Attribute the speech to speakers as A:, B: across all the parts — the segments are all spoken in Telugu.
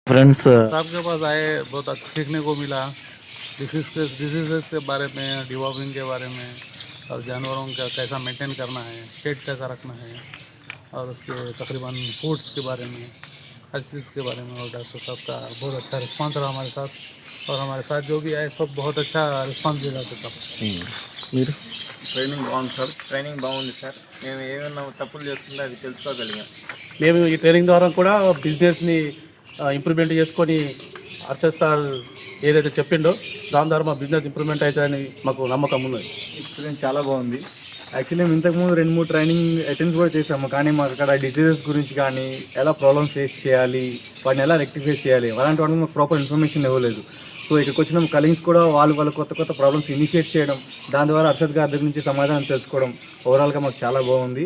A: फ्रेंड्स
B: साहब के पास आए, बहुत अच्छा सीखने को मिला। डिसीजेस के बारे में, डिवॉर्मिंग के बारे में, और जानवरों का कैसा मेंटेन करना है, शेड कैसा रखना है, और उसके तकरीबन फूड्स के बारे में, हर चीज़ के बारे में। और डॉक्टर साहब का बहुत अच्छा रिस्पांस रहा हमारे साथ, और हमारे साथ जो भी आए सब बहुत अच्छा रिस्पांस दिया डॉक्टर साहब।
C: ట్రైనింగ్ బాగుంది సార్. ట్రైనింగ్ బాగుంది సార్. మేము ఏమైనా తప్పులు చేస్తుంటే అది తెలుసుకోగలిగాం.
B: మేము ఈ ట్రైనింగ్ ద్వారా కూడా బిజినెస్ని ఇంప్రూవ్మెంట్ చేసుకొని అర్షద్ సార్ ఏదైతే చెప్పిండో దాని ద్వారా మా బిజినెస్ ఇంప్రూవ్మెంట్ అవుతుందని మాకు నమ్మకం ఉన్నది.
C: ఎక్స్పీరియన్స్ చాలా బాగుంది. యాక్చువల్లీ మేము ఇంతకుముందు 2-3 ట్రైనింగ్ అటెంప్ట్స్ కూడా చేసాము. కానీ మాకు అక్కడ డిసీజెస్ గురించి కానీ ఎలా ప్రాబ్లమ్స్ ఫేస్ చేయాలి, వాటిని ఎలా రెక్టిఫై చేయాలి, అలాంటి వాటికి మాకు ప్రాపర్ ఇన్ఫర్మేషన్ ఇవ్వలేదు. సో ఇక్కడికి వచ్చిన కలీగ్స్ కూడా వాళ్ళు కొత్త కొత్త ప్రాబ్లమ్స్ ఇనిషియేట్ చేయడం, దాని ద్వారా అర్షద్ గారి దగ్గర నుంచి సమాధానం తెలుసుకోవడం ఓవరాల్గా మాకు చాలా బాగుంది.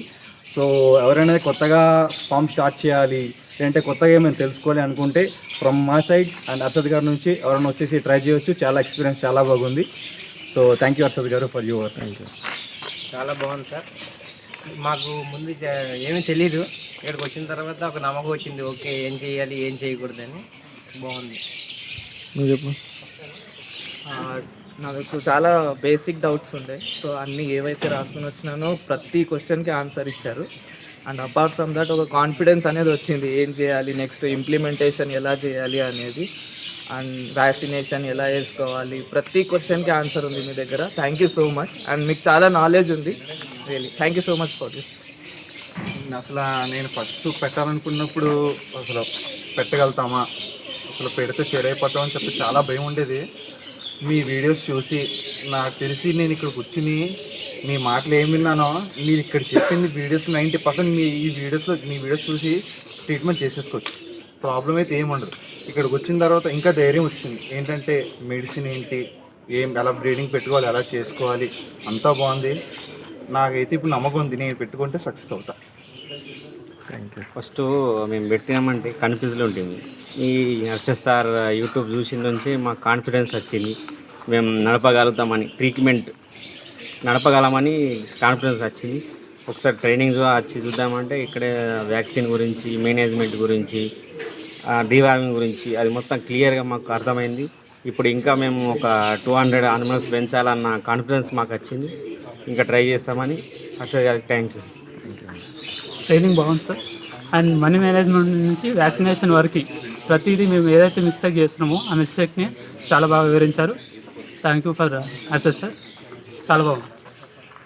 C: సో ఎవరైనా కొత్తగా ఫామ్ స్టార్ట్ చేయాలి లేదంటే కొత్తగా ఏమైనా తెలుసుకోవాలి అనుకుంటే ఫ్రమ్ మా సైడ్ అండ్ అర్షద్ గారి నుంచి ఎవరైనా వచ్చేసి ట్రై చేయొచ్చు. చాలా ఎక్స్పీరియన్స్ చాలా బాగుంది. సో థ్యాంక్ యూ అర్షద్ గారు ఫర్ యువర్. Thank you.
D: చాలా బాగుంది సార్. మాకు ముందు ఏమీ తెలీదు. ఇక్కడికి వచ్చిన తర్వాత ఒక నమ్మకం వచ్చింది, ఓకే ఏం చేయాలి ఏం చేయకూడదని. బాగుంది. నాకు చాలా బేసిక్ డౌట్స్ ఉండే. సో అన్నీ ఏవైతే రాసుకొని వచ్చినానో ప్రతి క్వశ్చన్కి ఆన్సర్ ఇచ్చారు. అండ్ అపార్ట్ ఫ్రమ్ దట్ ఒక కాన్ఫిడెన్స్ అనేది వచ్చింది, ఏం చేయాలి నెక్స్ట్, ఇంప్లిమెంటేషన్ ఎలా చేయాలి అనేది, అండ్ వ్యాక్సినేషన్ ఎలా వేసుకోవాలి, ప్రతి క్వశ్చన్కి ఆన్సర్ ఉంది మీ దగ్గర. Thank you so much. And మీకు చాలా నాలెడ్జ్ ఉంది. Really thank you so much for this.
C: అసలు నేను ఫస్ట్ పెట్టాలనుకున్నప్పుడు అసలు పెట్టగలుగుతామా, అసలు పెడితే చెడైపోతామని చెప్పి చాలా భయం ఉండేది. మీ వీడియోస్ చూసి నాకు తెలిసి నేను ఇక్కడ కూర్చుని మీ మాటలు ఏమి విన్నానో, మీరు ఇక్కడ చెప్పింది వీడియోస్ 90% మీ వీడియోస్ చూసి ట్రీట్మెంట్ చేసేసుకోవచ్చు. ప్రాబ్లం అయితే ఏముండదు. ఇక్కడికి వచ్చిన తర్వాత ఇంకా ధైర్యం వచ్చింది. ఏంటంటే మెడిసిన్ ఏంటి, ఎలా బ్రీడింగ్ పెట్టుకోవాలి, ఎలా చేసుకోవాలి, అంతా బాగుంది. నాకైతే ఇప్పుడు నమ్మకం ఉంది, నేను పెట్టుకుంటే సక్సెస్ అవుతా.
A: Thank you.
E: ఫస్ట్ మేము పెట్టినామంటే కన్ఫ్యూజ్లో ఉంటుంది. ఈ అర్షద్ సార్ యూట్యూబ్ చూసిన నుంచి మాకు కాన్ఫిడెన్స్ వచ్చింది, మేము నడపగలుగుతామని, ట్రీట్మెంట్ నడపగలమని కాన్ఫిడెన్స్ వచ్చింది. ఒకసారి ట్రైనింగ్ వచ్చి చూద్దామంటే ఇక్కడే వ్యాక్సిన్ గురించి, మేనేజ్మెంట్ గురించి, డీవార్మింగ్ గురించి అది మొత్తం క్లియర్గా మాకు అర్థమైంది. ఇప్పుడు ఇంకా మేము ఒక 200 యానిమల్స్ పెంచాలన్న కాన్ఫిడెన్స్ మాకు వచ్చింది. ఇంకా ట్రై చేస్తామని అర్షద్ గారికి థ్యాంక్ యూ.
F: ట్రైనింగ్ బాగుంది సార్. అండ్ మనీ మేనేజ్మెంట్ నుంచి వ్యాక్సినేషన్ వరకు ప్రతిదీ మేము ఏదైతే మిస్టేక్ చేస్తున్నామో ఆ మిస్టేక్ని చాలా బాగా వివరించారు. Thank you for Arshad sir. చాలా బాగుంది.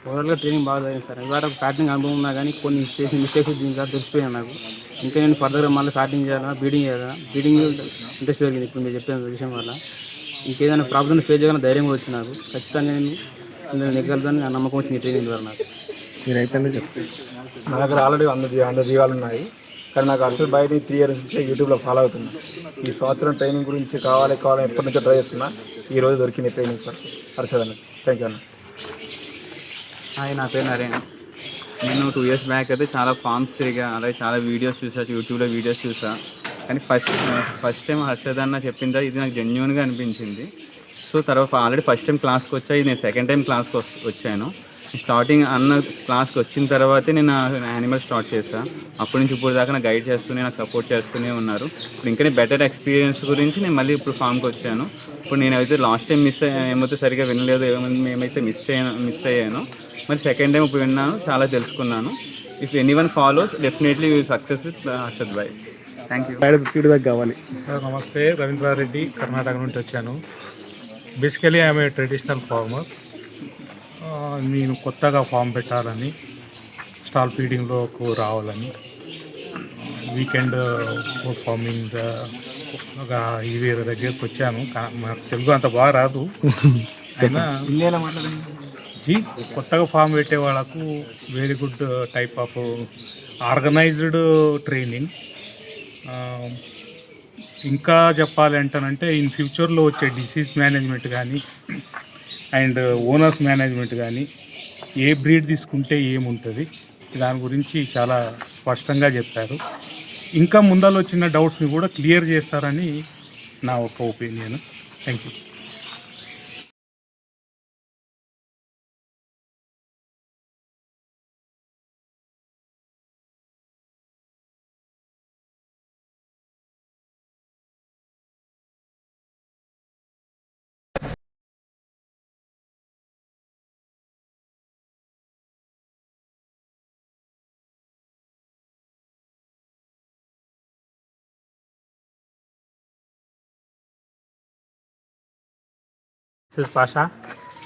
D: ఓవరాల్గా ట్రైనింగ్ బాగా జరిగింది సార్. ఇవాళ స్టార్టింగ్ అనుభవం ఉన్నా కానీ కొన్ని మిస్టేక్స్ దీని సార్ తెలిసిపోయాను నాకు. ఇంకా నేను ఫర్దర్గా మళ్ళీ స్టార్టింగ్ చేయాలా, బీడింగ్ ఇంట్రెస్ట్ జరిగింది ఇప్పుడు మీరు చెప్పిన విషయం వల్ల. ఇంకేదైనా ప్రాబ్లమ్ ఫేస్ చేయగల ధైర్యం కూడా వచ్చింది నాకు. ఖచ్చితంగా నేను నెగ్గలుగుతాను నమ్మకం వచ్చింది ట్రైనింగ్ ద్వారా నాకు.
A: మీరైతే చెప్తే
C: నా దగ్గర ఆల్రెడీ 100 జీవాలు ఉన్నాయి. కానీ నాకు అర్షద్ భాయ్ని 3 years నుంచి యూట్యూబ్లో ఫాలో అవుతున్నా. ఈ సంవత్సరం ట్రైనింగ్ గురించి కావాలి ఎప్పటి నుంచో ట్రై చేస్తున్నా. ఈ రోజు దొరికింది ట్రైనింగ్ ఫర్ అర్షద్ అన్న. థ్యాంక్ యూ అన్న.
D: హాయ్, నా పేరు నరేన్. నేను 2 years బ్యాక్ అయితే చాలా ఫామ్స్ తిరిగా, అలాగే చాలా వీడియోస్ చూసా, యూట్యూబ్లో వీడియోస్ చూసా. కానీ ఫస్ట్ టైం హర్షద్ అన్న చెప్పిందా ఇది నాకు జెన్యూన్గా అనిపించింది. సో తర్వాత ఆల్రెడీ ఫస్ట్ టైం క్లాస్కి వచ్చా, ఇది నేను సెకండ్ టైం క్లాస్కి వచ్చాను. స్టార్టింగ్ అన్న క్లాస్కి వచ్చిన తర్వాతే నేను యానిమల్ స్టార్ట్ చేశాను. అప్పటి నుంచి ఇప్పుడు దాకా నాకు గైడ్ చేస్తూనే, నాకు సపోర్ట్ చేస్తూనే ఉన్నారు. ఇప్పుడు ఇంకా బెటర్ ఎక్స్పీరియన్స్ గురించి నేను మళ్ళీ ఇప్పుడు ఫామ్కి వచ్చాను. ఇప్పుడు నేనైతే లాస్ట్ టైం ఏమైతే సరిగ్గా వినలేదు, ఏమైతే మిస్ అయ్యాను, మరి సెకండ్ టైం ఇప్పుడు విన్నాను, చాలా తెలుసుకున్నాను. If anyone follows definitely success with Arshad bhai. Thank you.
A: Feedback కావాలి.
B: నమస్తే, రవీంద్రారెడ్డి, కర్ణాటక నుండి వచ్చాను. Basically I'm a traditional farmer. నేను కొత్తగా ఫామ్ పెట్టాలని, స్టాల్ ఫీడింగ్లోకి రావాలని, వీకెండ్ ఫార్మింగ్ ఈ వేరే దగ్గరికి వచ్చాను. నాకు తెలుగు అంత బాగా రాదు. అయినా కొత్తగా ఫామ్ పెట్టే వాళ్ళకు very good type of organised training. ఇంకా చెప్పాలి అంటానంటే ఇన్ ఫ్యూచర్లో వచ్చే డిసీజ్ మేనేజ్మెంట్ కానీ అండ్ ఓనర్స్ మేనేజ్మెంట్ కానీ, ఏ బ్రీడ్ తీసుకుంటే ఏముంటుంది దాని గురించి చాలా స్పష్టంగా చెప్పారు. ఇంకా ముందర వచ్చిన డౌట్స్ని కూడా క్లియర్ చేస్తారని నా ఒక opinion. Thank you.
F: This Pasha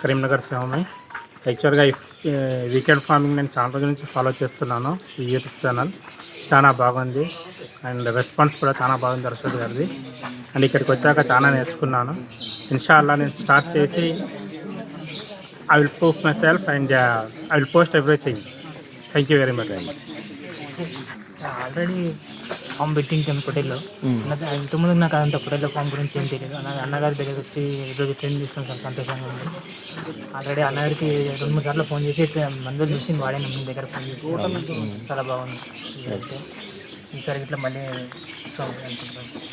F: Karimnagar family. యాక్చువల్గా ఈ వీకెండ్ ఫార్మింగ్ నేను చాలా రోజుల నుంచి ఫాలో చేస్తున్నాను ఈ యూట్యూబ్ ఛానల్. చాలా బాగుంది అండ్ రెస్పాన్స్ కూడా చాలా బాగుంది అర్షద్ గారిది. అండ్ ఇక్కడికి వచ్చాక చాలా నేర్చుకున్నాను. ఇన్షాల్లా నేను స్టార్ట్ చేసి I will proof myself and I will post everything. Thank you very much.
G: Already form పెట్టించాను పొటేల్లో. ఇంతకుముందు నాకు అంత పొటేల్లో ఫామ్ గురించి ఏం తెలియదు. అన్నగారి దగ్గర వచ్చి ఈరోజు ట్రైనింగ్ తీసుకుని చాలా సంతోషంగా ఉంది. ఆల్రెడీ అన్నగారికి 2-3 సార్లు ఫోన్ చేసి మందులు మెషిన్ వాడాను. మీ దగ్గర ఫోన్ చేసి చాలా బాగుంది. ఈసారి ఇట్లా మళ్ళీ అనుకుంటాను.